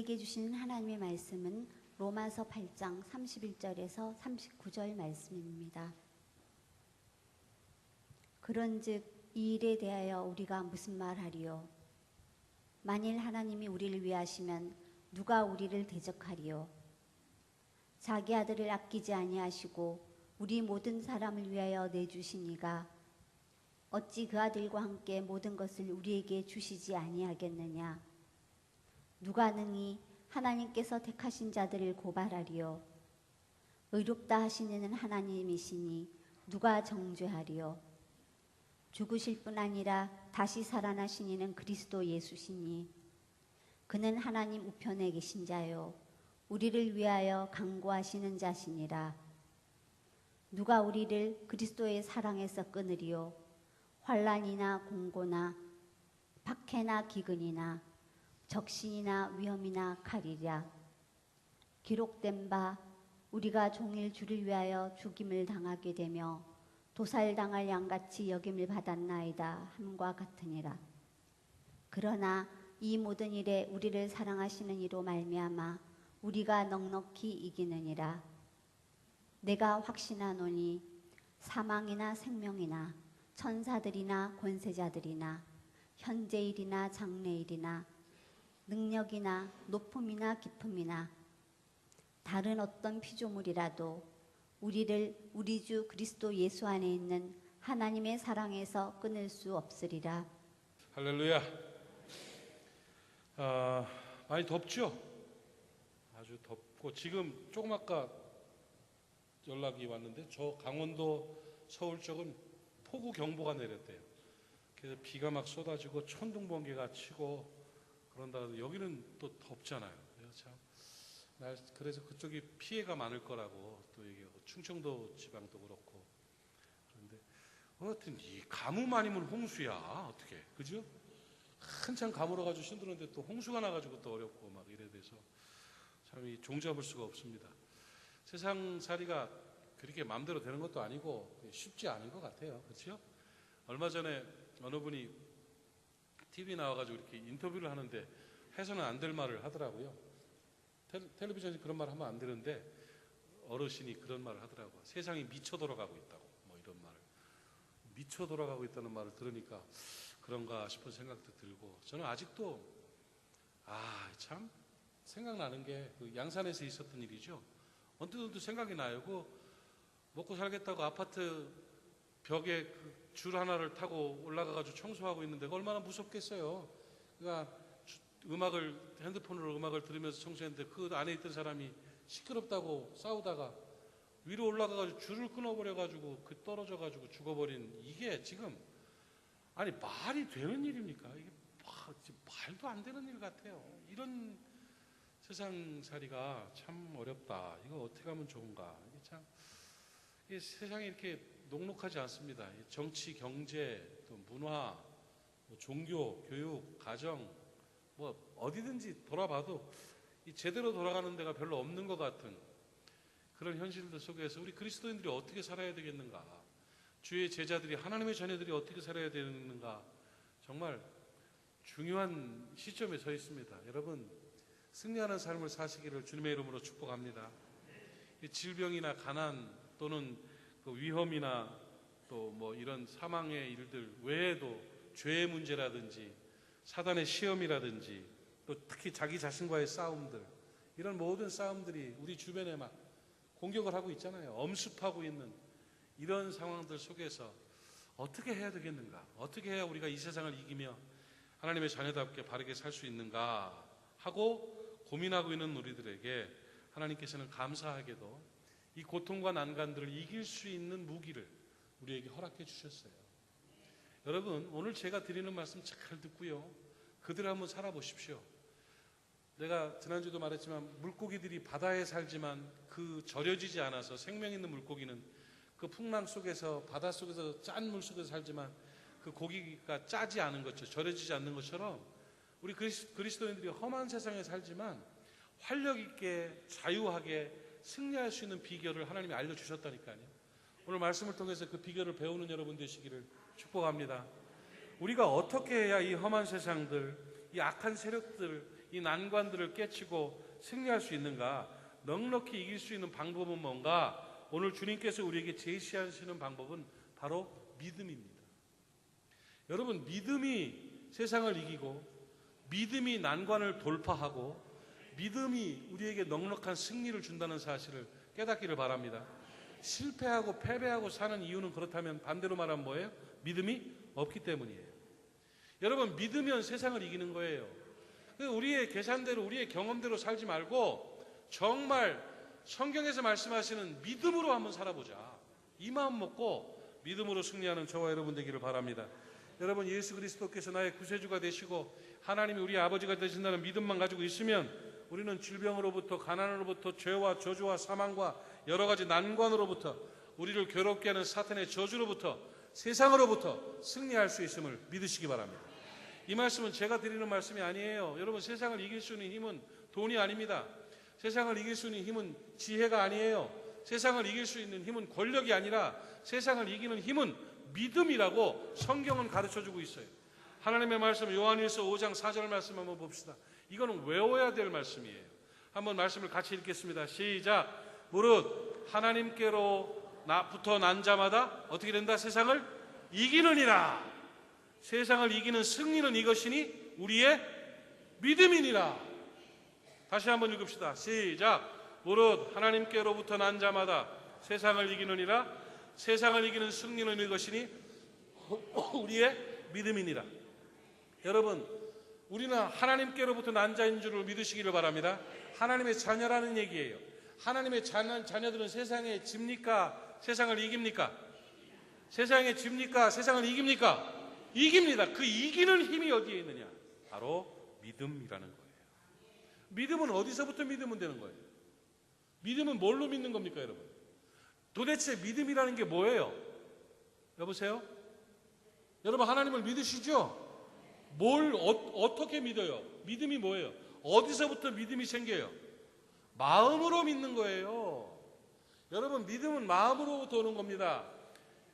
우리에게 주시는 하나님의 말씀은 로마서 8장 31절에서 39절 말씀입니다. 그런즉 이 일에 대하여 우리가 무슨 말하리요? 만일 하나님이 우리를 위하시면 누가 우리를 대적하리요? 자기 아들을 아끼지 아니하시고 우리 모든 사람을 위하여 내주신 이가 어찌 그 아들과 함께 모든 것을 우리에게 주시지 아니하겠느냐? 누가 능히 하나님께서 택하신 자들을 고발하리요? 의롭다 하시는 이는 하나님이시니 누가 정죄하리요? 죽으실 뿐 아니라 다시 살아나신 이는 그리스도 예수시니 그는 하나님 우편에 계신 자요 우리를 위하여 간구하시는 자시니라. 누가 우리를 그리스도의 사랑에서 끊으리요? 환난이나 공고나 박해나 기근이나 적신이나 위험이나 칼이랴. 기록된 바 우리가 종일 주를 위하여 죽임을 당하게 되며 도살당할 양같이 여김을 받았나이다 함과 같으니라. 그러나 이 모든 일에 우리를 사랑하시는 이로 말미암아 우리가 넉넉히 이기느니라. 내가 확신하노니 사망이나 생명이나 천사들이나 권세자들이나 현재일이나 장래일이나 능력이나 높음이나 깊음이나 다른 어떤 피조물이라도 우리를 우리 주 그리스도 예수 안에 있는 하나님의 사랑에서 끊을 수 없으리라. 할렐루야. 많이 덥죠? 아주 덥고 지금 조금 아까 연락이 왔는데 저 강원도 서울 쪽은 폭우 경보가 내렸대요. 그래서 비가 막 쏟아지고 천둥 번개가 치고 그런다. 여기는 또 덥잖아요. 그래서 그쪽이 피해가 많을 거라고 또 얘기하고 충청도 지방도 그렇고. 그런데 하여튼 이 가뭄 아니면 홍수야. 어떻게 그죠? 한참 가물어가지고 힘들었는데 또 홍수가 나가지고 또 어렵고 막 이래 돼서 참 이 종잡을 수가 없습니다. 세상 살이가 그렇게 마음대로 되는 것도 아니고 쉽지 않은 것 같아요. 그렇죠? 얼마 전에 어느 분이 TV 나와가지고 이렇게 인터뷰를 하는데 해서는 안 될 말을 하더라고요. 텔레비전에서 그런 말 하면 안 되는데 어르신이 그런 말을 하더라고요. 세상이 미쳐 돌아가고 있다고. 뭐 이런 말을. 미쳐 돌아가고 있다는 말을 들으니까 그런가 싶은 생각도 들고 저는 아직도 참 생각나는 게 그 양산에서 있었던 일이죠. 언뜻 생각이 나요. 그 먹고 살겠다고 아파트 벽에 그 줄 하나를 타고 올라가가지고 청소하고 있는데 얼마나 무섭겠어요. 그러니까 핸드폰으로 음악을 들으면서 청소했는데 그 안에 있던 사람이 시끄럽다고 싸우다가 위로 올라가가지고 줄을 끊어버려가지고 그 떨어져가지고 죽어버린 이게 지금 말이 되는 일입니까? 이게 말도 안 되는 일 같아요. 이런 세상살이가 참 어렵다. 이거 어떻게 하면 좋은가? 이게 세상이 이렇게 녹록하지 않습니다. 정치, 경제, 또 문화, 종교, 교육, 가정, 어디든지 돌아봐도 이 제대로 돌아가는 데가 별로 없는 것 같은 그런 현실들 속에서 우리 그리스도인들이 어떻게 살아야 되겠는가? 주의 제자들이 하나님의 자녀들이 어떻게 살아야 되는가? 정말 중요한 시점에 서 있습니다. 여러분 승리하는 삶을 사시기를 주님의 이름으로 축복합니다. 질병이나 가난 또는 그 위험이나 또 이런 사망의 일들 외에도 죄의 문제라든지 사단의 시험이라든지 또 특히 자기 자신과의 싸움들 이런 모든 싸움들이 우리 주변에 막 공격을 하고 있잖아요. 엄습하고 있는 이런 상황들 속에서 어떻게 해야 되겠는가? 어떻게 해야 우리가 이 세상을 이기며 하나님의 자녀답게 바르게 살 수 있는가 하고 고민하고 있는 우리들에게 하나님께서는 감사하게도 이 고통과 난관들을 이길 수 있는 무기를 우리에게 허락해 주셨어요. 여러분 오늘 제가 드리는 말씀 잘 듣고요. 그대로 한번 살아보십시오. 내가 지난주도 말했지만 물고기들이 바다에 살지만 그 절여지지 않아서 생명 있는 물고기는 그 풍랑 속에서 바다 속에서 짠 물 속에서 살지만 그 고기가 짜지 않은 것처럼 절여지지 않는 것처럼 우리 그리스도인들이 험한 세상에 살지만 활력 있게 자유하게 승리할 수 있는 비결을 하나님이 알려주셨다니까요. 오늘 말씀을 통해서 그 비결을 배우는 여러분 되시기를 축복합니다. 우리가 어떻게 해야 이 험한 세상들, 이 악한 세력들, 이 난관들을 깨치고 승리할 수 있는가? 넉넉히 이길 수 있는 방법은 뭔가? 오늘 주님께서 우리에게 제시하시는 방법은 바로 믿음입니다. 여러분, 믿음이 세상을 이기고 믿음이 난관을 돌파하고 믿음이 우리에게 넉넉한 승리를 준다는 사실을 깨닫기를 바랍니다. 실패하고 패배하고 사는 이유는 그렇다면 반대로 말하면 뭐예요? 믿음이 없기 때문이에요. 여러분, 믿으면 세상을 이기는 거예요. 우리의 계산대로 우리의 경험대로 살지 말고 정말 성경에서 말씀하시는 믿음으로 한번 살아보자. 이 마음 먹고 믿음으로 승리하는 저와 여러분 되기를 바랍니다. 여러분, 예수 그리스도께서 나의 구세주가 되시고 하나님이 우리 아버지가 되신다는 믿음만 가지고 있으면 우리는 질병으로부터 가난으로부터 죄와 저주와 사망과 여러 가지 난관으로부터 우리를 괴롭게 하는 사탄의 저주로부터 세상으로부터 승리할 수 있음을 믿으시기 바랍니다. 이 말씀은 제가 드리는 말씀이 아니에요. 여러분, 세상을 이길 수 있는 힘은 돈이 아닙니다. 세상을 이길 수 있는 힘은 지혜가 아니에요. 세상을 이길 수 있는 힘은 권력이 아니라 세상을 이기는 힘은 믿음이라고 성경은 가르쳐주고 있어요. 하나님의 말씀 요한일서 5장 4절 말씀 한번 봅시다. 이거는 외워야 될 말씀이에요. 한번 말씀을 같이 읽겠습니다. 시작. 무릇 하나님께로부터 난 자마다 어떻게 된다? 세상을 이기느니라. 세상을 이기는 승리는 이것이니 우리의 믿음이니라. 다시 한번 읽읍시다. 시작. 무릇 하나님께로부터 난 자마다 세상을 이기느니라. 세상을 이기는 승리는 이것이니 우리의 믿음이니라. 여러분, 우리는 하나님께로부터 난 자인 줄을 믿으시기를 바랍니다. 하나님의 자녀라는 얘기예요. 하나님의 자녀들은 세상에 집니까? 세상을 이깁니까? 세상에 집니까? 세상을 이깁니까? 이깁니다. 그 이기는 힘이 어디에 있느냐? 바로 믿음이라는 거예요. 믿음은 어디서부터 믿으면 되는 거예요? 믿음은 뭘로 믿는 겁니까, 여러분? 도대체 믿음이라는 게 뭐예요? 여보세요? 여러분, 하나님을 믿으시죠? 어떻게 믿어요? 믿음이 뭐예요? 어디서부터 믿음이 생겨요? 마음으로 믿는 거예요. 여러분, 믿음은 마음으로부터 오는 겁니다.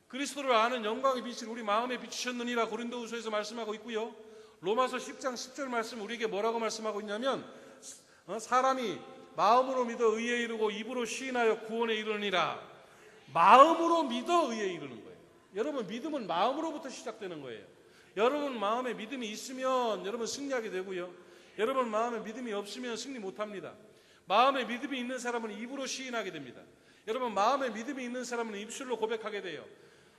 그리스도를 아는 영광의 빛을 우리 마음에 비추셨느니라 고린도후서에서 말씀하고 있고요. 로마서 10장 10절 말씀 우리에게 뭐라고 말씀하고 있냐면 사람이 마음으로 믿어 의에 이르고 입으로 시인하여 구원에 이르느니라. 마음으로 믿어 의에 이르는 거예요. 여러분, 믿음은 마음으로부터 시작되는 거예요. 여러분 마음에 믿음이 있으면 여러분 승리하게 되고요. 여러분 마음에 믿음이 없으면 승리 못합니다. 마음에 믿음이 있는 사람은 입으로 시인하게 됩니다. 여러분, 마음에 믿음이 있는 사람은 입술로 고백하게 돼요.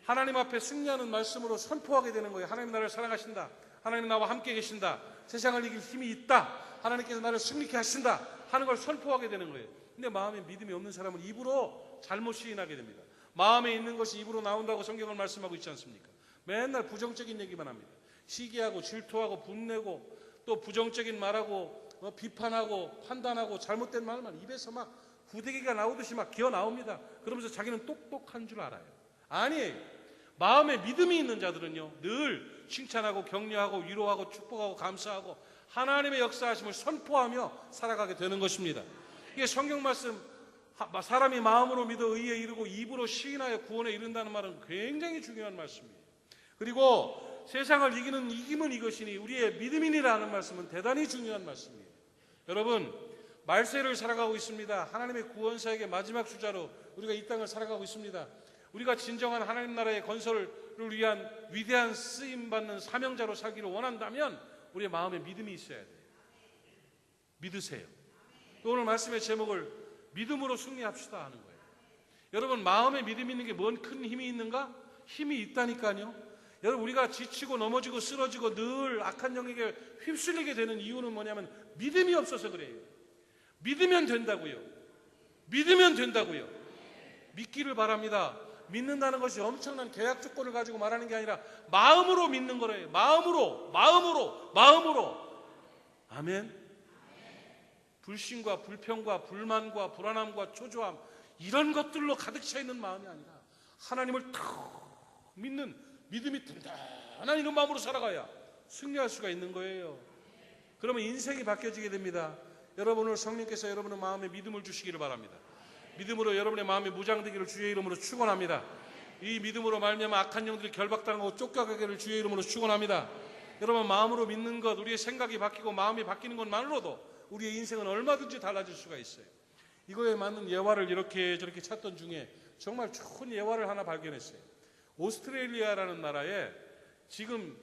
하나님 앞에 승리하는 말씀으로 선포하게 되는 거예요. 하나님 나를 사랑하신다. 하나님 나와 함께 계신다. 세상을 이길 힘이 있다. 하나님께서 나를 승리케 하신다 하는 걸 선포하게 되는 거예요. 근데 마음에 믿음이 없는 사람은 입으로 잘못 시인하게 됩니다. 마음에 있는 것이 입으로 나온다고 성경을 말씀하고 있지 않습니까? 맨날 부정적인 얘기만 합니다. 시기하고 질투하고 분내고 또 부정적인 말하고 비판하고 판단하고 잘못된 말만 입에서 막 구데기가 나오듯이 막 기어 나옵니다. 그러면서 자기는 똑똑한 줄 알아요. 아니에요. 마음에 믿음이 있는 자들은요, 늘 칭찬하고 격려하고 위로하고 축복하고 감사하고 하나님의 역사하심을 선포하며 살아가게 되는 것입니다. 이게 성경 말씀, 사람이 마음으로 믿어 의에 이르고 입으로 시인하여 구원에 이른다는 말은 굉장히 중요한 말씀이에요. 그리고 세상을 이기는 이김은 이것이니 우리의 믿음이니라는 말씀은 대단히 중요한 말씀이에요. 여러분, 말세를 살아가고 있습니다. 하나님의 구원사역의 마지막 주자로 우리가 이 땅을 살아가고 있습니다. 우리가 진정한 하나님 나라의 건설을 위한 위대한 쓰임받는 사명자로 살기를 원한다면 우리의 마음에 믿음이 있어야 돼요. 믿으세요. 오늘 말씀의 제목을 믿음으로 승리합시다 하는 거예요. 여러분, 마음에 믿음이 있는 게 뭔 큰 힘이 있는가? 힘이 있다니까요. 여러분, 우리가 지치고 넘어지고 쓰러지고 늘 악한 영에게 휩쓸리게 되는 이유는 뭐냐면 믿음이 없어서 그래요. 믿으면 된다고요. 믿으면 된다고요. 믿기를 바랍니다. 믿는다는 것이 엄청난 계약 조건을 가지고 말하는 게 아니라 마음으로 믿는 거래요. 마음으로. 아멘. 불신과 불평과 불만과 불안함과 초조함 이런 것들로 가득 차 있는 마음이 아니라 하나님을 탁 믿는 믿음이 든든한 이런 마음으로 살아가야 승리할 수가 있는 거예요. 그러면 인생이 바뀌어지게 됩니다. 여러분, 오늘 성령께서 여러분의 마음에 믿음을 주시기를 바랍니다. 믿음으로 여러분의 마음이 무장되기를 주의 이름으로 축원합니다. 이 믿음으로 말미암아 악한 영들이 결박당하고 쫓겨가기를 주의 이름으로 축원합니다. 여러분, 마음으로 믿는 것, 우리의 생각이 바뀌고 마음이 바뀌는 것만으로도 우리의 인생은 얼마든지 달라질 수가 있어요. 이거에 맞는 예화를 이렇게 저렇게 찾던 중에 정말 좋은 예화를 하나 발견했어요. 오스트레일리아라는 나라에 지금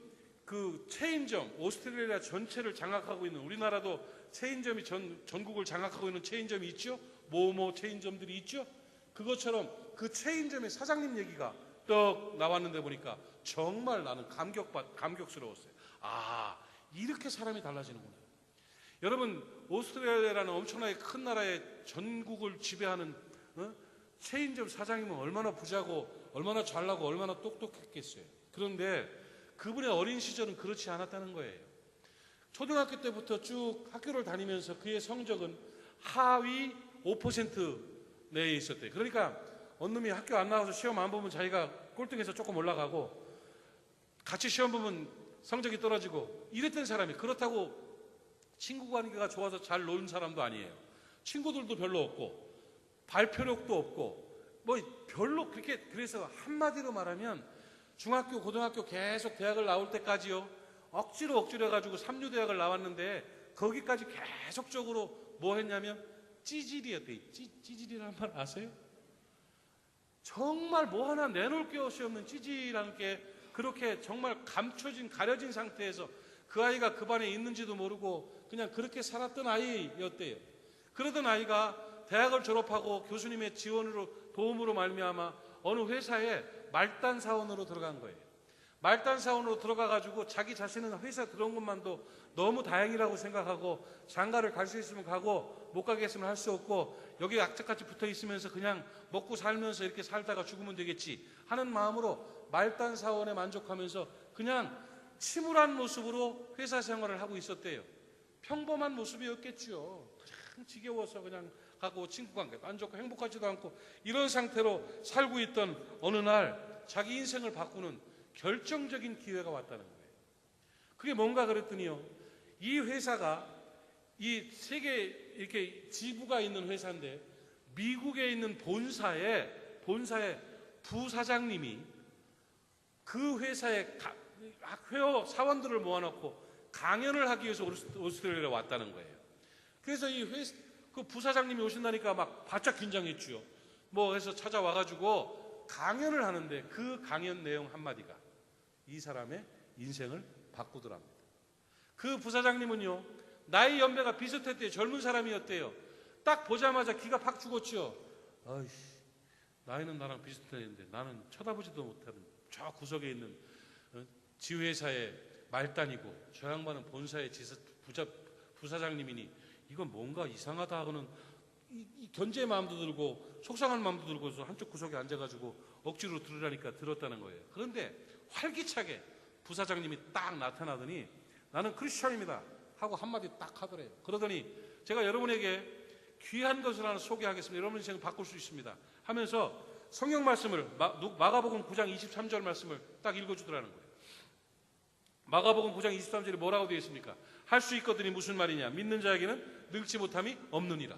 그 체인점, 오스트레일리아 전체를 장악하고 있는, 우리나라도 체인점이 전국을 장악하고 있는 체인점이 있죠. 모모 체인점들이 있죠. 그것처럼 그 체인점의 사장님 얘기가 떡 나왔는데 보니까 정말 나는 감격스러웠어요. 아, 이렇게 사람이 달라지는구나. 여러분, 오스트레일리아라는 엄청나게 큰 나라의 전국을 지배하는 체인점 사장님은 얼마나 부자고 얼마나 잘나고 얼마나 똑똑했겠어요. 그런데 그분의 어린 시절은 그렇지 않았다는 거예요. 초등학교 때부터 쭉 학교를 다니면서 그의 성적은 하위 5% 내에 있었대요. 그러니까 어느 놈이 학교 안 나와서 시험 안 보면 자기가 꼴등해서 조금 올라가고, 같이 시험 보면 성적이 떨어지고, 이랬던 사람이, 그렇다고 친구 관계가 좋아서 잘 노는 사람도 아니에요. 친구들도 별로 없고 발표력도 없고 뭐 별로 그렇게, 그래서 한마디로 말하면 중학교 고등학교 계속 대학을 나올 때까지요, 억지로 해가지고 삼류대학을 나왔는데 거기까지 계속적으로 뭐 했냐면 찌질이었대요. 찌질이라는 말 아세요? 정말 뭐 하나 내놓을 것이 없는 찌질한 게, 그렇게 정말 가려진 상태에서 그 아이가 그 반에 있는지도 모르고 그냥 그렇게 살았던 아이였대요. 그러던 아이가 대학을 졸업하고 교수님의 도움으로 말미암아 어느 회사에 말단 사원으로 들어간 거예요. 말단 사원으로 들어가가지고 자기 자신은 회사 들어온 것만도 너무 다행이라고 생각하고, 장가를 갈 수 있으면 가고 못 가겠으면 할 수 없고, 여기 악착같이 붙어 있으면서 그냥 먹고 살면서 이렇게 살다가 죽으면 되겠지 하는 마음으로 말단 사원에 만족하면서 그냥 침울한 모습으로 회사 생활을 하고 있었대요. 평범한 모습이었겠죠. 그냥 지겨워서 그냥 가고 친구 관계도 안 좋고 행복하지도 않고 이런 상태로 살고 있던 어느 날 자기 인생을 바꾸는 결정적인 기회가 왔다는 거예요. 그게 뭔가 그랬더니요, 이 회사가 이 세계 이렇게 지부가 있는 회사인데 미국에 있는 본사의 부사장님이 그 회사의 회원 사원들을 모아놓고 강연을 하기 위해서 오스트레일리아에 왔다는 거예요. 그래서 그 부사장님이 오신다니까 막 바짝 긴장했죠. 뭐 해서 찾아와가지고 강연을 하는데 그 강연 내용 한마디가 이 사람의 인생을 바꾸더랍니다. 그 부사장님은요, 나이 연배가 비슷했대요. 젊은 사람이었대요. 딱 보자마자 기가 팍 죽었죠. 아이씨, 나이는 나랑 비슷했는데 나는 쳐다보지도 못하는 저 구석에 있는 지회사의 말단이고 저 양반은 본사의 부사장님이니 이건 뭔가 이상하다 하고는 이 견제의 마음도 들고 속상한 마음도 들고서 한쪽 구석에 앉아가지고 억지로 들으라니까 들었다는 거예요. 그런데 활기차게 부사장님이 딱 나타나더니 나는 크리스천입니다 하고 한마디 딱 하더래요. 그러더니 제가 여러분에게 귀한 것을 하나 소개하겠습니다. 여러분 인생을 바꿀 수 있습니다 하면서 성경 말씀을 마가복음 9장 23절 말씀을 딱 읽어주더라는 거예요. 마가복음 9장 23절에 뭐라고 되어 있습니까? 할 수 있거든이 무슨 말이냐? 믿는 자에게는 능치 못함이 없느니라.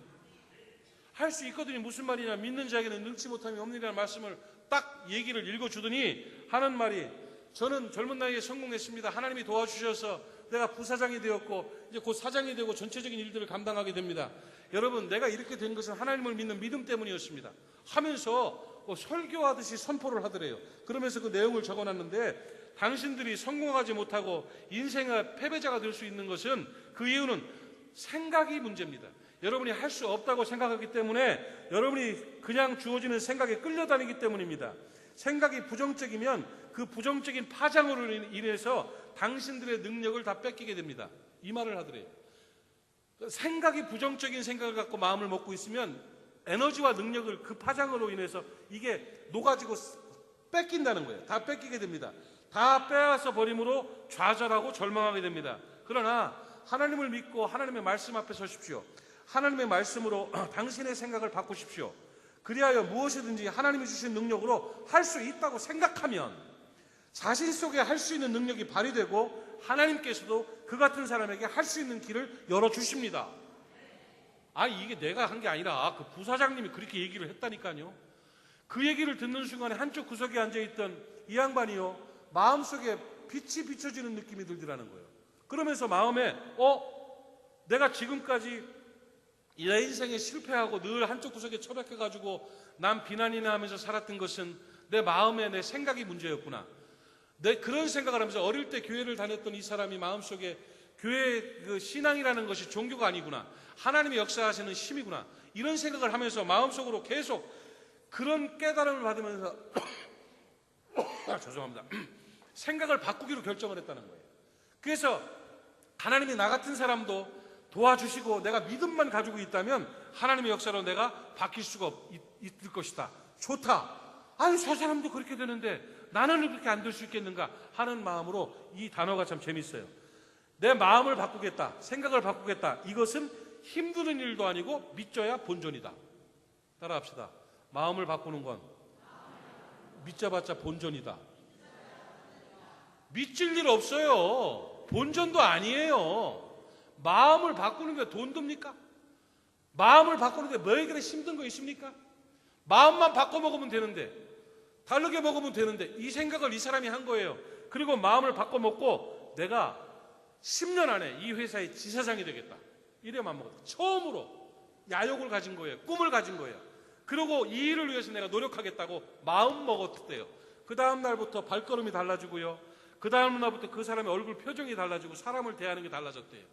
할 수 있거든이 무슨 말이냐? 믿는 자에게는 능치 못함이 없느니라는 말씀을 딱 얘기를 읽어주더니 하는 말이, 저는 젊은 나이에 성공했습니다. 하나님이 도와주셔서 내가 부사장이 되었고 이제 곧 사장이 되고 전체적인 일들을 감당하게 됩니다. 여러분, 내가 이렇게 된 것은 하나님을 믿는 믿음 때문이었습니다 하면서 설교하듯이 선포를 하더래요. 그러면서 그 내용을 적어놨는데, 당신들이 성공하지 못하고 인생의 패배자가 될 수 있는 것은 그 이유는 생각이 문제입니다. 여러분이 할 수 없다고 생각하기 때문에 여러분이 그냥 주어지는 생각에 끌려다니기 때문입니다. 생각이 부정적이면 그 부정적인 파장으로 인해서 당신들의 능력을 다 뺏기게 됩니다. 이 말을 하더래요. 생각이 부정적인 생각을 갖고 마음을 먹고 있으면 에너지와 능력을 그 파장으로 인해서 이게 녹아지고 뺏긴다는 거예요. 다 뺏기게 됩니다. 다 빼앗아 버림으로 좌절하고 절망하게 됩니다. 그러나 하나님을 믿고 하나님의 말씀 앞에 서십시오. 하나님의 말씀으로 당신의 생각을 바꾸십시오. 그리하여 무엇이든지 하나님이 주신 능력으로 할 수 있다고 생각하면 자신 속에 할 수 있는 능력이 발휘되고 하나님께서도 그 같은 사람에게 할 수 있는 길을 열어주십니다. 이게 내가 한 게 아니라 그 부사장님이 그렇게 얘기를 했다니까요. 그 얘기를 듣는 순간에 한쪽 구석에 앉아있던 이 양반이요, 마음속에 빛이 비춰지는 느낌이 들더라는 거예요. 그러면서 마음에 내가 지금까지 내 인생에 실패하고 늘 한쪽 구석에 처박혀가지고 남 비난이나 하면서 살았던 것은 내 마음에 내 생각이 문제였구나. 내 그런 생각을 하면서 어릴 때 교회를 다녔던 이 사람이 마음속에 교회 그 신앙이라는 것이 종교가 아니구나. 하나님의 역사하시는 힘이구나. 이런 생각을 하면서 마음속으로 계속 그런 깨달음을 받으면서 죄송합니다. 생각을 바꾸기로 결정을 했다는 거예요. 그래서 하나님이 나 같은 사람도 도와주시고 내가 믿음만 가지고 있다면 하나님의 역사로 내가 바뀔 수가 있을 것이다. 좋다. 아유, 저 사람도 그렇게 되는데 나는 그렇게 안 될 수 있겠는가 하는 마음으로 이 단어가 참 재밌어요. 내 마음을 바꾸겠다. 생각을 바꾸겠다. 이것은 힘드는 일도 아니고 믿져야 본전이다. 따라합시다. 마음을 바꾸는 건 믿자봤자 본전이다. 믿질 일 없어요. 본전도 아니에요. 마음을 바꾸는 게 돈 듭니까? 마음을 바꾸는데 뭐에게 힘든 거 있습니까? 마음만 바꿔 먹으면 되는데, 다르게 먹으면 되는데, 이 생각을 이 사람이 한 거예요. 그리고 마음을 바꿔 먹고 내가 10년 안에 이 회사의 지사장이 되겠다. 이래만 먹었다. 처음으로 야욕을 가진 거예요. 꿈을 가진 거예요. 그리고 이 일을 위해서 내가 노력하겠다고 마음 먹었대요. 그 다음 날부터 발걸음이 달라지고요. 그 다음 날부터 그 사람의 얼굴 표정이 달라지고 사람을 대하는 게 달라졌대요.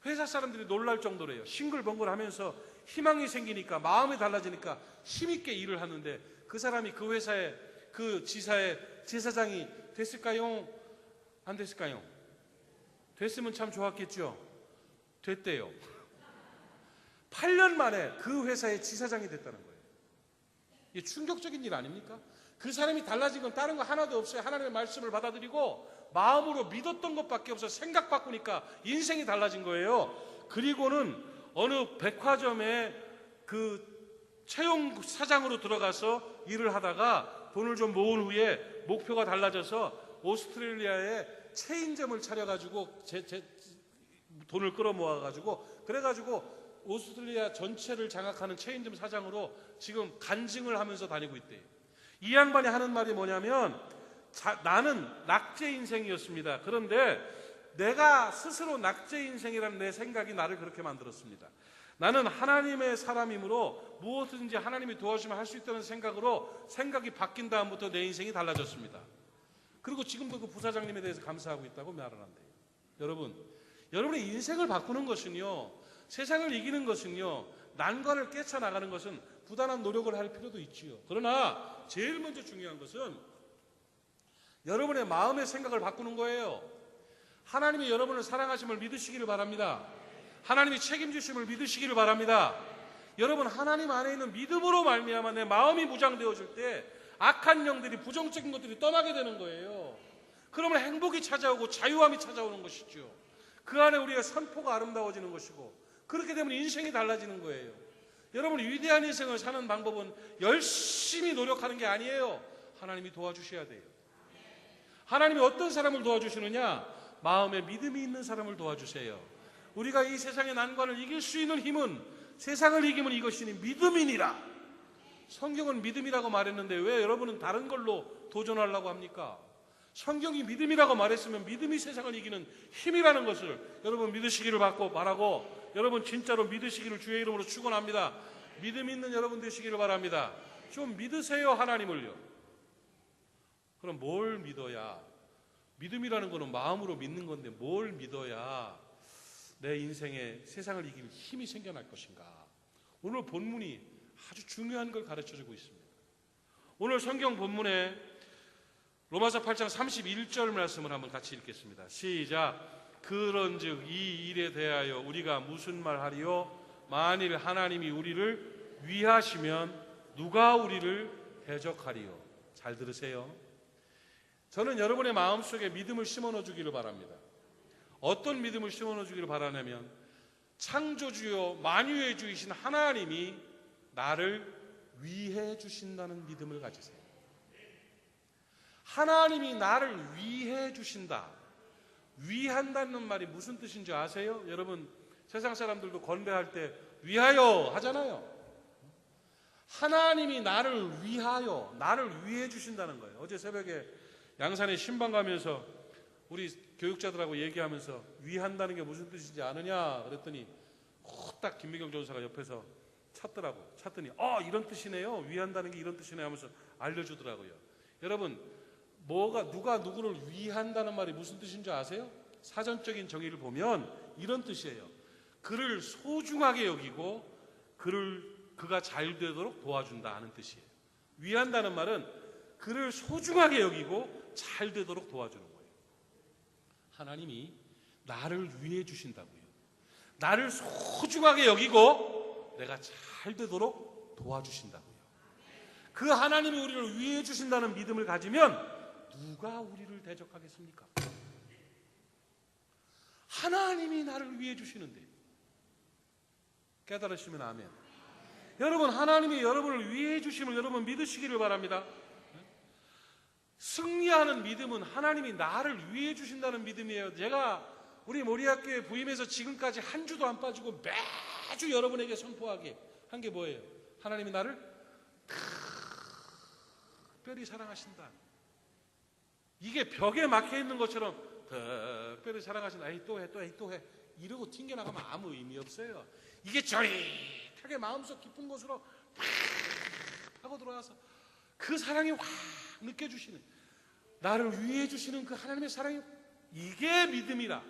회사 사람들이 놀랄 정도로요. 싱글벙글 하면서 희망이 생기니까 마음이 달라지니까 힘있게 일을 하는데 그 사람이 그 회사의 그 지사의 지사장이 됐을까요? 안 됐을까요? 됐으면 참 좋았겠죠. 됐대요. 8년 만에 그 회사의 지사장이 됐다는 거예요. 이게 충격적인 일 아닙니까? 그 사람이 달라진 건 다른 거 하나도 없어요. 하나님의 말씀을 받아들이고 마음으로 믿었던 것밖에 없어. 생각 바꾸니까 인생이 달라진 거예요. 그리고는 어느 백화점에 그 채용 사장으로 들어가서 일을 하다가 돈을 좀 모은 후에 목표가 달라져서 오스트레일리아에 체인점을 차려가지고 돈을 끌어모아가지고 그래가지고 오스트레일리아 전체를 장악하는 체인점 사장으로 지금 간증을 하면서 다니고 있대요. 이 양반이 하는 말이 뭐냐면 나는 낙제 인생이었습니다. 그런데 내가 스스로 낙제 인생이라는 내 생각이 나를 그렇게 만들었습니다. 나는 하나님의 사람이므로 무엇이든지 하나님이 도와주면 할 수 있다는 생각으로 생각이 바뀐 다음부터 내 인생이 달라졌습니다. 그리고 지금도 그 부사장님에 대해서 감사하고 있다고 말을 한대요. 여러분의 인생을 바꾸는 것은요, 세상을 이기는 것은요, 난관을 깨쳐나가는 것은 부단한 노력을 할 필요도 있지요. 그러나 제일 먼저 중요한 것은 여러분의 마음의 생각을 바꾸는 거예요. 하나님이 여러분을 사랑하심을 믿으시기를 바랍니다. 하나님이 책임지심을 믿으시기를 바랍니다. 여러분, 하나님 안에 있는 믿음으로 말미암아 내 마음이 무장되어질 때 악한 영들이, 부정적인 것들이 떠나게 되는 거예요. 그러면 행복이 찾아오고 자유함이 찾아오는 것이죠. 그 안에 우리의 선포가 아름다워지는 것이고, 그렇게 되면 인생이 달라지는 거예요. 여러분, 위대한 인생을 사는 방법은 열심히 노력하는 게 아니에요. 하나님이 도와주셔야 돼요. 하나님이 어떤 사람을 도와주시느냐? 마음에 믿음이 있는 사람을 도와주세요. 우리가 이 세상의 난관을 이길 수 있는 힘은, 세상을 이기면 이것이니 믿음이니라. 성경은 믿음이라고 말했는데 왜 여러분은 다른 걸로 도전하려고 합니까? 성경이 믿음이라고 말했으면 믿음이 세상을 이기는 힘이라는 것을 여러분 믿으시기를 바라고, 여러분 진짜로 믿으시기를 주의 이름으로 축원합니다. 믿음 있는 여러분 되시기를 바랍니다. 좀 믿으세요, 하나님을요. 그럼 뭘 믿어야, 믿음이라는 것은 마음으로 믿는 건데 뭘 믿어야 내 인생에 세상을 이길 힘이 생겨날 것인가? 오늘 본문이 아주 중요한 걸 가르쳐주고 있습니다. 오늘 성경 본문에 로마서 8장 31절 말씀을 한번 같이 읽겠습니다. 시작. 그런즉 이 일에 대하여 우리가 무슨 말하리요? 만일 하나님이 우리를 위하시면 누가 우리를 대적하리요? 잘 들으세요. 저는 여러분의 마음속에 믿음을 심어넣어 주기를 바랍니다. 어떤 믿음을 심어넣어 주기를 바라냐면 창조주요 만유의 주이신 하나님이 나를 위해 주신다는 믿음을 가지세요. 하나님이 나를 위해 주신다. 위한다는 말이 무슨 뜻인지 아세요? 여러분, 세상 사람들도 건배할 때 위하여 하잖아요. 하나님이 나를 위하여, 나를 위해 주신다는 거예요. 어제 새벽에 양산에 신방 가면서 우리 교육자들하고 얘기하면서 위한다는 게 무슨 뜻인지 아느냐 그랬더니 후딱 김미경 전사가 옆에서 찾더니 이런 뜻이네요. 위한다는 게 이런 뜻이네요 하면서 알려주더라고요. 여러분, 누가 누구를 위한다는 말이 무슨 뜻인지 아세요? 사전적인 정의를 보면 이런 뜻이에요. 그를 소중하게 여기고 그가 잘 되도록 도와준다 하는 뜻이에요. 위한다는 말은 그를 소중하게 여기고 잘 되도록 도와주는 거예요. 하나님이 나를 위해 주신다고요. 나를 소중하게 여기고 내가 잘 되도록 도와주신다고요. 그 하나님이 우리를 위해 주신다는 믿음을 가지면 누가 우리를 대적하겠습니까? 하나님이 나를 위해 주시는데. 깨달으시면 아멘. 여러분, 하나님이 여러분을 위해 주심을 여러분 믿으시기를 바랍니다. 승리하는 믿음은 하나님이 나를 위해 주신다는 믿음이에요. 제가 우리 모리학교에 부임해서 지금까지 한 주도 안 빠지고 매주 여러분에게 선포하게 한 게 뭐예요? 하나님이 나를 특별히 사랑하신다. 이게 벽에 막혀 있는 것처럼 특별히 사랑하신다. 에이 또 해 이러고 튕겨나가면 아무 의미 없어요. 이게 저릿하게 마음속 깊은 곳으로 팍 하고 들어와서 그 사랑이 확 느껴주시는, 나를 위해 주시는 그 하나님의 사랑이, 이게 믿음이라.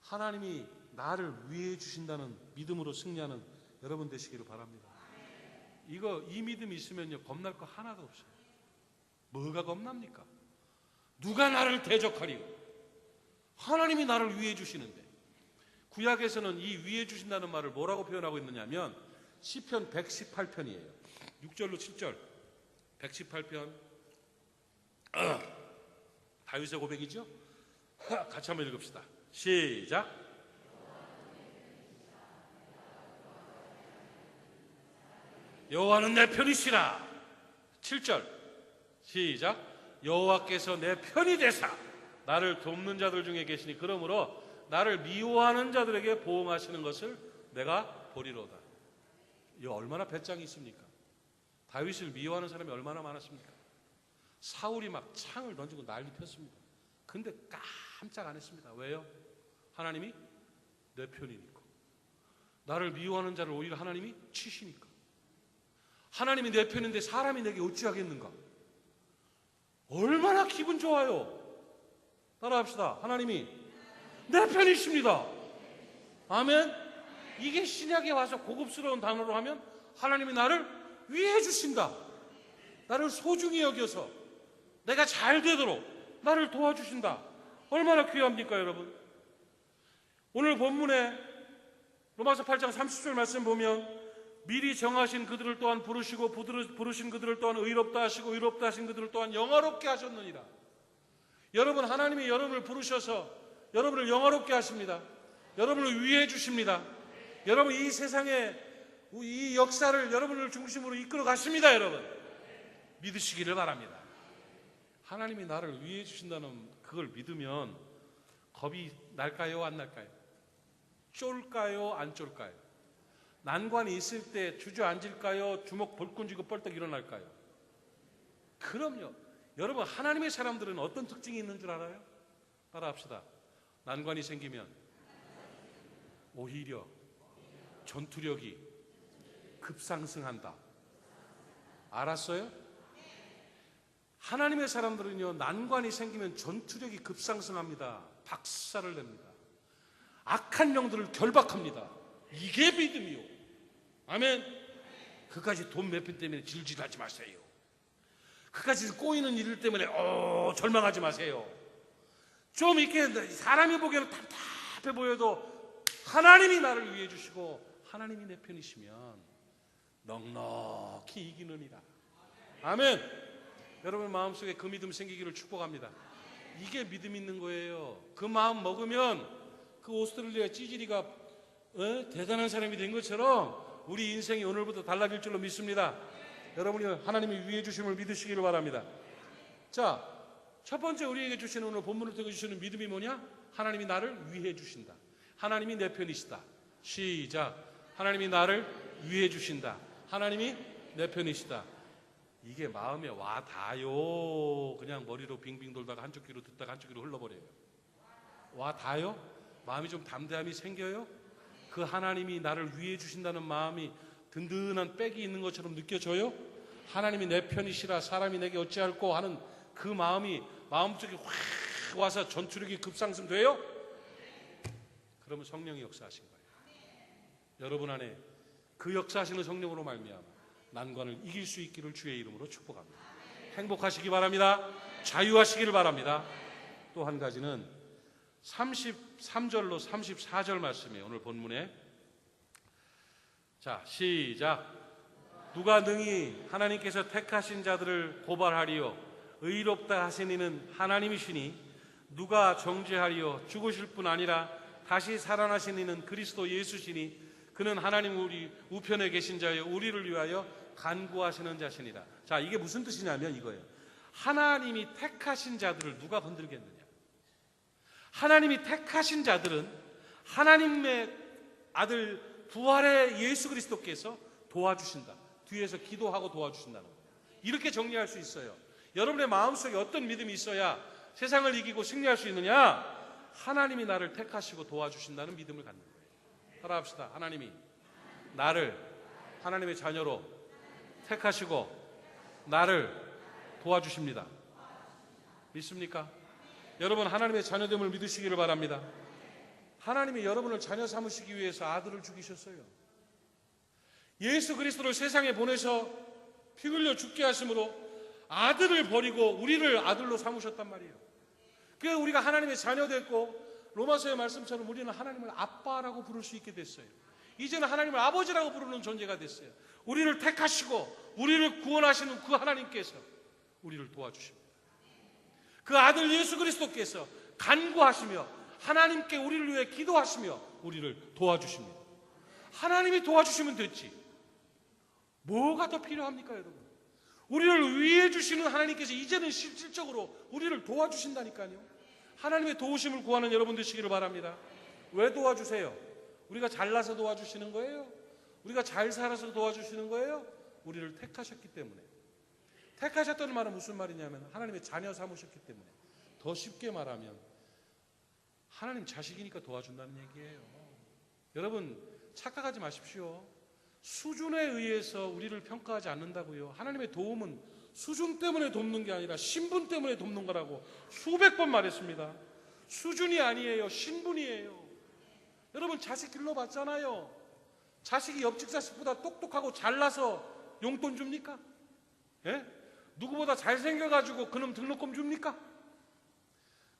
하나님이 나를 위해 주신다는 믿음으로 승리하는 여러분 되시기를 바랍니다. 이 믿음이 있으면요, 겁날 거 하나도 없어요. 뭐가 겁납니까? 누가 나를 대적하리요? 하나님이 나를 위해 주시는데. 구약에서는 이 위해 주신다는 말을 뭐라고 표현하고 있느냐면 시편 118편이에요. 6절로 7절. 118편. 다윗의 고백이죠? 같이 한번 읽읍시다. 시작. 여호와는 내 편이시라. 7절. 시작. 여호와께서 내 편이 되사 나를 돕는 자들 중에 계시니 그러므로 나를 미워하는 자들에게 보응하시는 것을 내가 보리로다. 이거 얼마나 배짱이 있습니까? 다윗을 미워하는 사람이 얼마나 많았습니까? 사울이 막 창을 던지고 난리 폈습니다. 근데 깜짝 안 했습니다. 왜요? 하나님이 내 편이니까. 나를 미워하는 자를 오히려 하나님이 치시니까. 하나님이 내 편인데 사람이 내게 어찌하겠는가? 얼마나 기분 좋아요. 따라합시다. 하나님이 내 편이십니다. 아멘. 이게 신약에 와서 고급스러운 단어로 하면 하나님이 나를 위해 주신다. 나를 소중히 여겨서 내가 잘 되도록 나를 도와주신다. 얼마나 귀합니까, 여러분? 오늘 본문에 로마서 8장 30절 말씀 보면 미리 정하신 그들을 또한 부르시고 부르신 그들을 또한 의롭다 하시고 의롭다 하신 그들을 또한 영화롭게 하셨느니라. 여러분, 하나님이 여러분을 부르셔서 여러분을 영화롭게 하십니다. 여러분을 위해 주십니다. 여러분, 이 세상에 이 역사를 여러분을 중심으로 이끌어 가십니다. 여러분, 믿으시기를 바랍니다. 하나님이 나를 위해 주신다는 그걸 믿으면 겁이 날까요, 안 날까요? 쫄까요, 안 쫄까요? 난관이 있을 때 주저앉을까요? 주먹 볼꾼 쥐고 뻘떡 일어날까요? 그럼요. 여러분, 하나님의 사람들은 어떤 특징이 있는 줄 알아요? 따라합시다. 난관이 생기면 오히려 전투력이 급상승한다. 알았어요? 하나님의 사람들은요, 난관이 생기면 전투력이 급상승합니다. 박살을 냅니다. 악한 영들을 결박합니다. 이게 믿음이요. 아멘. 그까지 돈 몇 푼 때문에 질질하지 마세요. 그까지 꼬이는 일 때문에 절망하지 마세요. 좀 이렇게 사람이 보기에는 답답해 보여도 하나님이 나를 위해 주시고 하나님이 내 편이시면 넉넉히 이기느니라. 아멘. 여러분 마음속에 그 믿음 생기기를 축복합니다. 이게 믿음 있는 거예요. 그 마음 먹으면 그 오스트레일리아 찌질이가 대단한 사람이 된 것처럼 우리 인생이 오늘부터 달라질 줄로 믿습니다. 여러분이 하나님이 위해 주심을 믿으시기를 바랍니다. 자, 첫 번째 우리에게 주시는 오늘 본문을 통해 주시는 믿음이 뭐냐? 하나님이 나를 위해 주신다. 하나님이 내 편이시다. 시작. 하나님이 나를 위해 주신다. 하나님이 내 편이시다. 이게 마음에 와 닿아요? 그냥 머리로 빙빙 돌다가 한쪽 귀로 듣다가 한쪽 귀로 흘러버려요. 와 닿아요? 마음이 좀 담대함이 생겨요? 그 하나님이 나를 위해 주신다는 마음이 든든한 백이 있는 것처럼 느껴져요? 하나님이 내 편이시라 사람이 내게 어찌할꼬 하는 그 마음이 마음속에 확 와서 전투력이 급상승돼요? 그러면 성령이 역사하신 거예요. 여러분 안에 그 역사하시는 성령으로 말미암아 난관을 이길 수 있기를 주의 이름으로 축복합니다. 행복하시기 바랍니다. 자유하시기를 바랍니다. 또 한 가지는 33절로 34절 말씀이에요. 오늘 본문에. 자, 시작. 누가 능히 하나님께서 택하신 자들을 고발하리요 의롭다 하신 이는 하나님이시니 누가 정죄하리요 죽으실 뿐 아니라 다시 살아나신 이는 그리스도 예수시니 그는 하나님 우리 우편에 계신 자여 우리를 위하여 간구하시는 자시니라. 자, 이게 무슨 뜻이냐면 이거예요. 하나님이 택하신 자들을 누가 건들겠느냐. 하나님이 택하신 자들은 하나님의 아들 부활의 예수 그리스도께서 도와주신다. 뒤에서 기도하고 도와주신다는 거예요. 이렇게 정리할 수 있어요. 여러분의 마음속에 어떤 믿음이 있어야 세상을 이기고 승리할 수 있느냐? 하나님이 나를 택하시고 도와주신다는 믿음을 갖는 거예요. 따라합시다. 하나님이 나를 하나님의 자녀로 택하시고 나를 도와주십니다. 믿습니까? 여러분 하나님의 자녀됨을 믿으시기를 바랍니다. 하나님이 여러분을 자녀 삼으시기 위해서 아들을 죽이셨어요. 예수 그리스도를 세상에 보내서 피 흘려 죽게 하심으로 아들을 버리고 우리를 아들로 삼으셨단 말이에요. 그래서 우리가 하나님의 자녀 됐고 로마서의 말씀처럼 우리는 하나님을 아빠라고 부를 수 있게 됐어요. 이제는 하나님을 아버지라고 부르는 존재가 됐어요. 우리를 택하시고 우리를 구원하시는 그 하나님께서 우리를 도와주십니다. 그 아들 예수 그리스도께서 간구하시며 하나님께 우리를 위해 기도하시며 우리를 도와주십니다. 하나님이 도와주시면 됐지. 뭐가 더 필요합니까, 여러분? 우리를 위해 주시는 하나님께서 이제는 실질적으로 우리를 도와주신다니까요. 하나님의 도우심을 구하는 여러분 되시기를 바랍니다. 왜 도와주세요? 우리가 잘나서 도와주시는 거예요? 우리가 잘 살아서 도와주시는 거예요? 우리를 택하셨기 때문에. 택하셨다는 말은 무슨 말이냐면 하나님의 자녀 삼으셨기 때문에. 더 쉽게 말하면 하나님 자식이니까 도와준다는 얘기예요. 여러분 착각하지 마십시오. 수준에 의해서 우리를 평가하지 않는다고요. 하나님의 도움은 수준 때문에 돕는 게 아니라 신분 때문에 돕는 거라고 수백 번 말했습니다. 수준이 아니에요. 신분이에요. 여러분 자식 길러봤잖아요. 자식이 옆집 자식보다 똑똑하고 잘나서 용돈 줍니까? 예? 누구보다 잘생겨가지고 그놈 등록금 줍니까?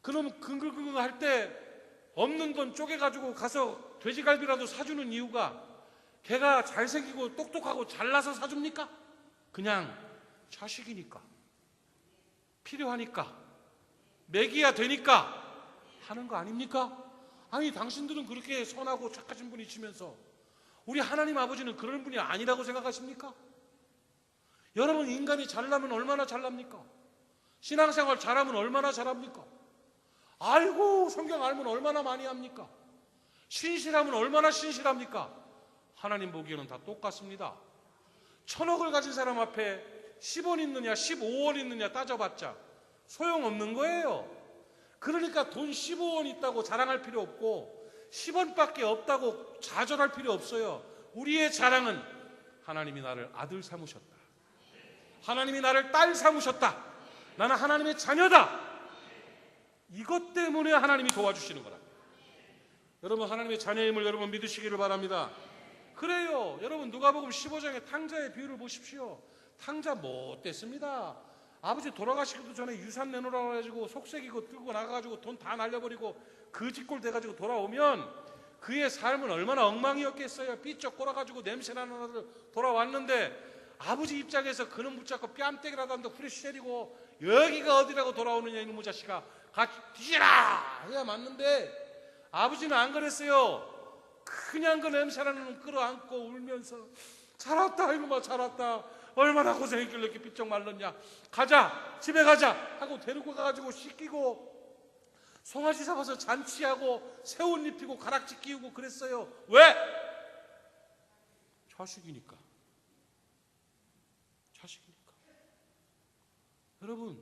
그놈 긍긍긍긍 할 때 없는 돈 쪼개가지고 가서 돼지갈비라도 사주는 이유가 걔가 잘생기고 똑똑하고 잘나서 사줍니까? 그냥 자식이니까, 필요하니까, 먹이야 되니까 하는 거 아닙니까? 아니 당신들은 그렇게 선하고 착하신 분이시면서 우리 하나님 아버지는 그런 분이 아니라고 생각하십니까? 여러분 인간이 잘나면 얼마나 잘납니까? 신앙생활 잘하면 얼마나 잘합니까? 알고 성경 알면 얼마나 많이 합니까? 신실하면 얼마나 신실합니까? 하나님 보기에는 다 똑같습니다. 1000억을 가진 사람 앞에 10원 있느냐 15원 있느냐 따져봤자 소용없는 거예요. 그러니까 돈 15원 있다고 자랑할 필요 없고 10원밖에 없다고 좌절할 필요 없어요. 우리의 자랑은 하나님이 나를 아들 삼으셨다. 하나님이 나를 딸 삼으셨다. 나는 하나님의 자녀다. 이것 때문에 하나님이 도와주시는 거라. 여러분 하나님의 자녀임을 여러분 믿으시기를 바랍니다. 그래요. 여러분 누가복음 15장의 탕자의 비유를 보십시오. 탕자 못됐습니다. 아버지 돌아가시기도 전에 유산 내놓으라고 해가지고 속색이고 들고 나가가지고 돈 다 날려버리고 그 짓골 돼가지고 돌아오면 그의 삶은 얼마나 엉망이었겠어요. 삐쩍 꼴아가지고 냄새나는 아들 돌아왔는데 아버지 입장에서 그놈 붙잡고 뺨때기라도 한다 후레쉬 때리고 여기가 어디라고 돌아오느냐 이놈의 자식아 같이 뒤져라 해야 맞는데 아버지는 안 그랬어요. 그냥 그 냄새나는 놈 끌어안고 울면서 잘 왔다 이놈아 잘 왔다 얼마나 고생했길래 이렇게 삐쩍 말랐냐 가자 집에 가자 하고 데리고 가가지고 씻기고 송아지 잡아서 잔치하고 새옷 입히고 가락지 끼우고 그랬어요. 왜? 자식이니까. 자식이니까. 여러분,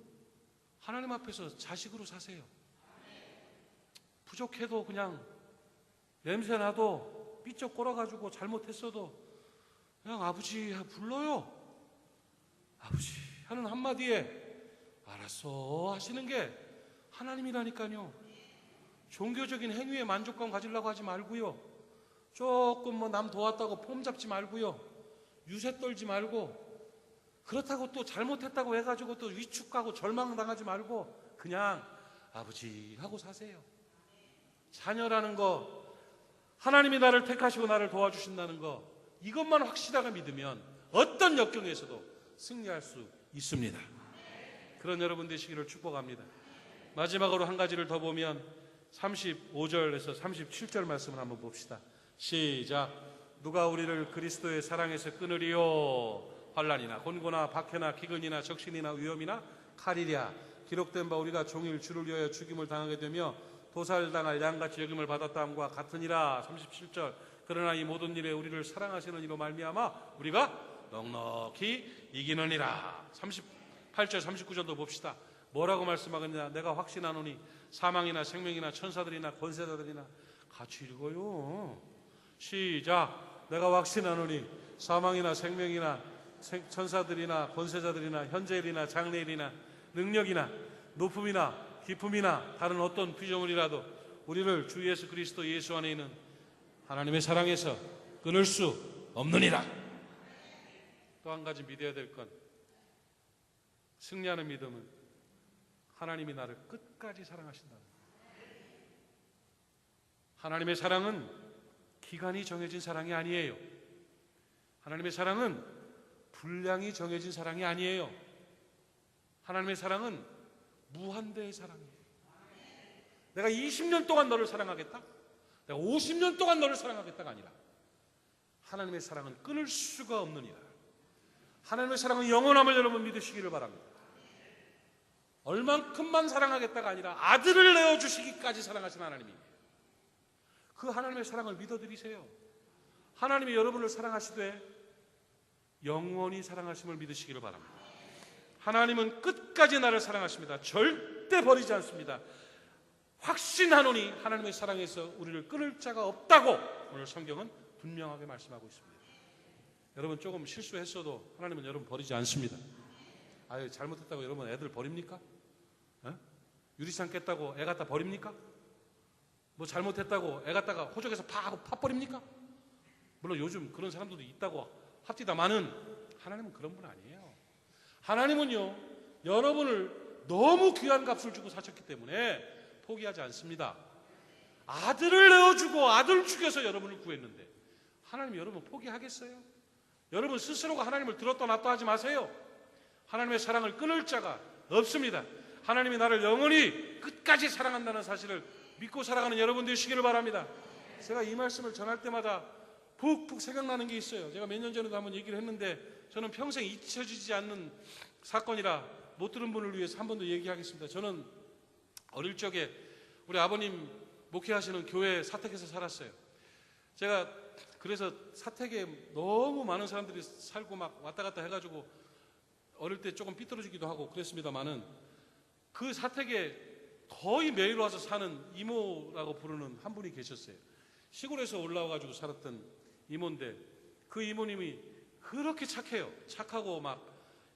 하나님 앞에서 자식으로 사세요. 부족해도 그냥 냄새나도 삐쩍 꼴아가지고 잘못했어도 그냥 아버지 불러요. 아버지 하는 한마디에 알았어 하시는 게 하나님이라니까요. 종교적인 행위에 만족감 가지려고 하지 말고요. 조금 뭐 남 도왔다고 폼 잡지 말고요. 유세 떨지 말고, 그렇다고 또 잘못했다고 해가지고 또 위축하고 절망당하지 말고 그냥 아버지 하고 사세요. 자녀라는 거, 하나님이 나를 택하시고 나를 도와주신다는 거, 이것만 확실하게 믿으면 어떤 역경에서도 승리할 수 있습니다. 그런 여러분 되시기를 축복합니다. 마지막으로 한 가지를 더 보면 35절에서 37절 말씀을 한번 봅시다. 시작. 누가 우리를 그리스도의 사랑에서 끊으리요? 환난이나 곤고나 박해나 기근이나 적신이나 위험이나 칼이랴. 기록된 바 우리가 종일 주를 위하여 죽임을 당하게 되며 도살당할 양같이 여김을 받았다함과 같으니라. 37절. 그러나 이 모든 일에 우리를 사랑하시는 이로 말미암아 우리가 넉넉히 이기느니라. 38절 39절도 봅시다. 뭐라고 말씀하겠냐? 내가 확신하노니 사망이나 생명이나 천사들이나 권세자들이나, 같이 읽어요. 시작. 내가 확신하노니 사망이나 생명이나 천사들이나 권세자들이나 현재일이나 장래일이나 능력이나 높음이나 깊음이나 다른 어떤 피조물이라도 우리를 주 예수 그리스도 예수 안에 있는 하나님의 사랑에서 끊을 수 없느니라. 또 한 가지 믿어야 될 건, 승리하는 믿음은 하나님이 나를 끝까지 사랑하신다. 하나님의 사랑은 기간이 정해진 사랑이 아니에요. 하나님의 사랑은 분량이 정해진 사랑이 아니에요. 하나님의 사랑은 무한대의 사랑이에요. 내가 20년 동안 너를 사랑하겠다, 내가 50년 동안 너를 사랑하겠다가 아니라 하나님의 사랑은 끊을 수가 없느니라. 하나님의 사랑은 영원함을 여러분 믿으시기를 바랍니다. 얼만큼만 사랑하겠다가 아니라 아들을 내어주시기까지 사랑하신 하나님이에요. 그 하나님의 사랑을 믿어드리세요. 하나님이 여러분을 사랑하시되 영원히 사랑하심을 믿으시기를 바랍니다. 하나님은 끝까지 나를 사랑하십니다. 절대 버리지 않습니다. 확신하노니 하나님의 사랑에서 우리를 끊을 자가 없다고 오늘 성경은 분명하게 말씀하고 있습니다. 여러분 조금 실수했어도 하나님은 여러분 버리지 않습니다. 아유, 잘못했다고 여러분 애들 버립니까? 유리창 깼다고 애 갖다 버립니까? 뭐 잘못했다고 애 갖다가 호적에서 파 버립니까? 물론 요즘 그런 사람들도 있다고 합디다마는 하나님은 그런 분 아니에요. 하나님은요, 여러분을 너무 귀한 값을 주고 사셨기 때문에 포기하지 않습니다. 아들을 내어주고 아들 죽여서 여러분을 구했는데 하나님이 여러분 포기하겠어요? 여러분 스스로가 하나님을 들었다 놨다 하지 마세요. 하나님의 사랑을 끊을 자가 없습니다. 하나님이 나를 영원히 끝까지 사랑한다는 사실을 믿고 살아가는 여러분 되시기를 바랍니다. 제가 이 말씀을 전할 때마다 푹푹 생각나는 게 있어요. 제가 몇 년 전에도 한번 얘기를 했는데 저는 평생 잊혀지지 않는 사건이라 못 들은 분을 위해서 한 번 더 얘기하겠습니다. 저는 어릴 적에 우리 아버님 목회하시는 교회 사택에서 살았어요. 제가 그래서 사택에 너무 많은 사람들이 살고 막 왔다 갔다 해가지고 어릴 때 조금 삐뚤어지기도 하고 그랬습니다만은, 그 사택에 거의 매일 와서 사는 이모라고 부르는 한 분이 계셨어요. 시골에서 올라와가지고 살았던 이모인데 그 이모님이 그렇게 착해요. 착하고 막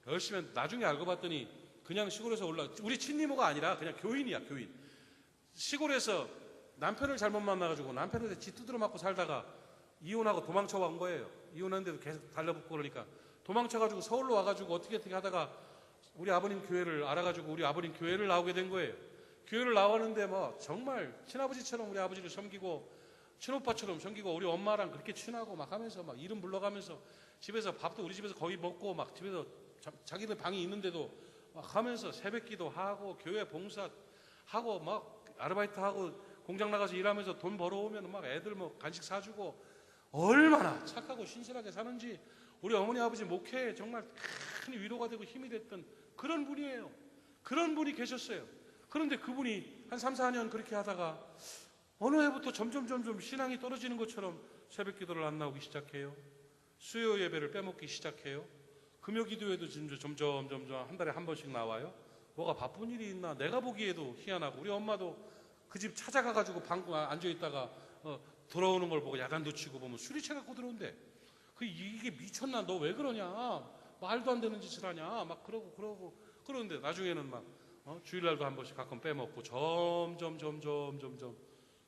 열심히, 나중에 알고 봤더니 그냥 시골에서 우리 친이모가 아니라 그냥 교인이야, 교인. 시골에서 남편을 잘못 만나가지고 남편한테 지 두드려 맞고 살다가 이혼하고 도망쳐 온 거예요. 이혼했는데도 계속 달려붙고 그러니까 도망쳐가지고 서울로 와가지고 어떻게 하다가 우리 아버님 교회를 알아가지고 우리 아버님 교회를 나오게 된 거예요. 교회를 나왔는데 뭐 정말 친아버지처럼 우리 아버지를 섬기고 친오빠처럼 섬기고 우리 엄마랑 그렇게 친하고 막 하면서 막 이름 불러가면서 집에서 밥도 우리 집에서 거의 먹고 막 집에서 자기들 방이 있는데도 막 하면서 새벽기도 하고 교회 봉사하고 막 아르바이트하고 공장 나가서 일하면서 돈 벌어오면 막 애들 뭐 간식 사주고 얼마나 착하고 신실하게 사는지 우리 어머니 아버지 목회에 정말 큰 위로가 되고 힘이 됐던 그런 분이에요. 그런 분이 계셨어요. 그런데 그분이 한 3, 4년 그렇게 하다가 어느 해부터 점점 신앙이 떨어지는 것처럼 새벽 기도를 안 나오기 시작해요. 수요 예배를 빼먹기 시작해요. 금요기도회도 지금 점점 한 달에 한 번씩 나와요. 뭐가 바쁜 일이 있나? 내가 보기에도 희한하고 우리 엄마도 그 집 찾아가가지고 방구 앉아 있다가 돌아오는 걸 보고 야단도 치고 보면 술이 채갖고 들어온대. 이게 미쳤나? 너 왜 그러냐? 말도 안 되는 짓을 하냐? 막 그러는데 나중에는 막 주일날도 한 번씩 가끔 빼먹고 점점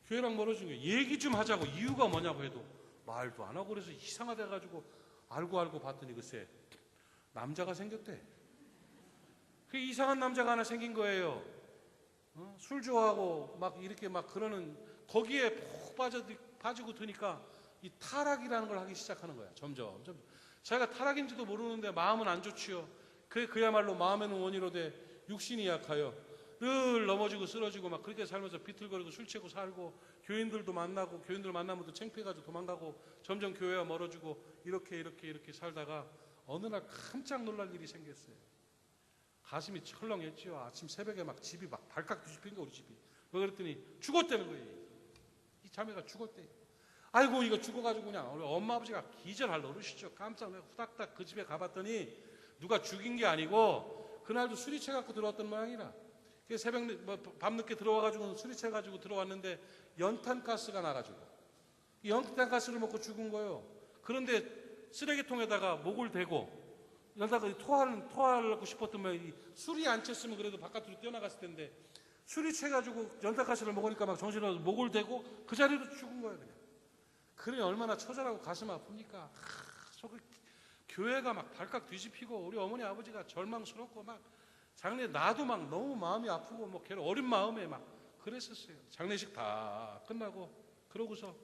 교회랑 멀어진 거예요. 얘기 좀 하자고 이유가 뭐냐고 해도 말도 안 하고 그래서 이상하다 해가지고 알고 봤더니 글쎄 남자가 생겼대. 그 이상한 남자가 하나 생긴 거예요. 술 좋아하고 막 이렇게 막 그러는 거기에 푹 빠지고 드니까 이 타락이라는 걸 하기 시작하는 거야. 점점 자기가 타락인지도 모르는데 마음은 안 좋지요. 그야말로 마음에는 원이로 돼 육신이 약하여 늘 넘어지고 쓰러지고 막 그렇게 살면서 비틀거리고 술 취하고 살고 교인들도 만나고 교인들 만나면 또 창피해가지고 도망가고 점점 교회와 멀어지고 이렇게 살다가 어느 날 깜짝 놀랄 일이 생겼어요. 가슴이 철렁했지요. 아침 새벽에 막 집이 막 발칵 뒤집힌 거 우리 집이. 왜 그랬더니 죽었다는 거예요. 이 자매가 죽었대. 아이고 이거 죽어가지고 그냥 우리 엄마 아버지가 기절할 노릇이죠. 깜짝 놀라 후닥닥 그 집에 가봤더니 누가 죽인 게 아니고 그날도 술이 채갖고 들어왔던 모양이라. 새벽 밤늦게 들어와가지고 술이 채가지고 들어왔는데 연탄가스가 나가지고 이 연탄가스를 먹고 죽은 거예요. 그런데 쓰레기통에다가 목을 대고 열다가 토하를 하고 싶었던 모양이 술이 안 챘으면 그래도 바깥으로 뛰어나갔을 텐데 술이 채가지고 연탄가스를 먹으니까 막 정신이 나서 목을 대고 그 자리로 죽은 거예요. 그러니 얼마나 처절하고 가슴 아픕니까? 교회가 막 발칵 뒤집히고 우리 어머니 아버지가 절망스럽고 막 장례 나도 막 너무 마음이 아프고 뭐 걔는 어린 마음에 막 그랬었어요. 장례식 다 끝나고 그러고서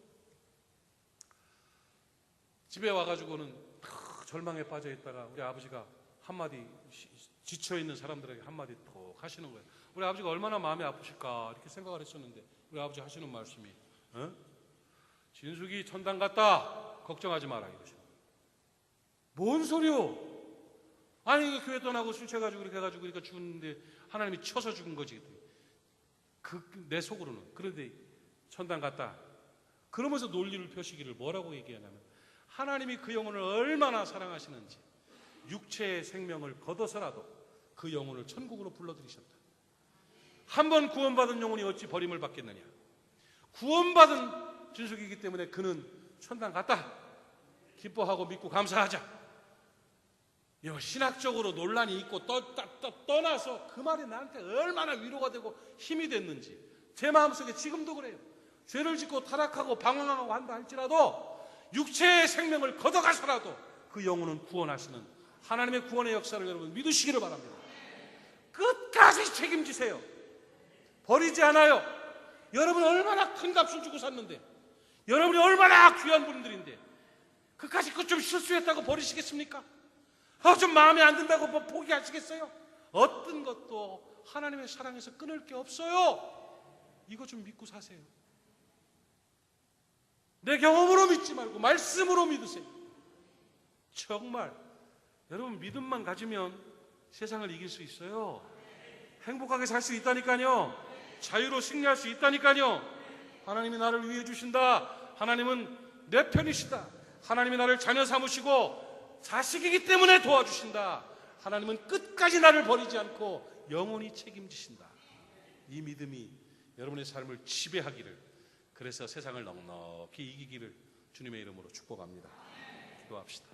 집에 와가지고는 절망에 빠져 있다가 우리 아버지가 한마디 지쳐 있는 사람들에게 한마디 톡 하시는 거예요. 우리 아버지가 얼마나 마음이 아프실까 이렇게 생각을 했었는데 우리 아버지 하시는 말씀이 진숙이 천당 갔다 걱정하지 마라 이러시고. 뭔 소리요? 아니 교회 떠나고 술 취해가지고 그렇게 해가지고 그러니까 죽었는데 하나님이 쳐서 죽은 거지. 내 속으로는. 그런데 천당 갔다. 그러면서 논리를 펴시기를 뭐라고 얘기하냐면 하나님이 그 영혼을 얼마나 사랑하시는지 육체의 생명을 걷어서라도 그 영혼을 천국으로 불러들이셨다. 한 번 구원받은 영혼이 어찌 버림을 받겠느냐. 구원받은 진숙이기 때문에 그는 천당 갔다. 기뻐하고 믿고 감사하자. 신학적으로 논란이 있고 떠나서 그 말이 나한테 얼마나 위로가 되고 힘이 됐는지 제 마음속에 지금도 그래요. 죄를 짓고 타락하고 방황하고 한다 할지라도 육체의 생명을 걷어가서라도 그 영혼은 구원하시는 하나님의 구원의 역사를 여러분 믿으시기를 바랍니다. 끝까지 책임지세요. 버리지 않아요. 여러분이 얼마나 큰 값을 주고 샀는데 여러분이 얼마나 귀한 분들인데 그까지 그 좀 실수했다고 버리시겠습니까? 좀 마음에 안 든다고 뭐 포기하시겠어요? 어떤 것도 하나님의 사랑에서 끊을 게 없어요. 이거 좀 믿고 사세요. 내 경험으로 믿지 말고 말씀으로 믿으세요. 정말 여러분 믿음만 가지면 세상을 이길 수 있어요. 행복하게 살 수 있다니까요. 자유로 승리할 수 있다니까요. 하나님이 나를 위해 주신다. 하나님은 내 편이시다. 하나님이 나를 자녀 삼으시고 자식이기 때문에 도와주신다. 하나님은 끝까지 나를 버리지 않고 영원히 책임지신다. 이 믿음이 여러분의 삶을 지배하기를, 그래서 세상을 넉넉히 이기기를 주님의 이름으로 축복합니다. 기도합시다.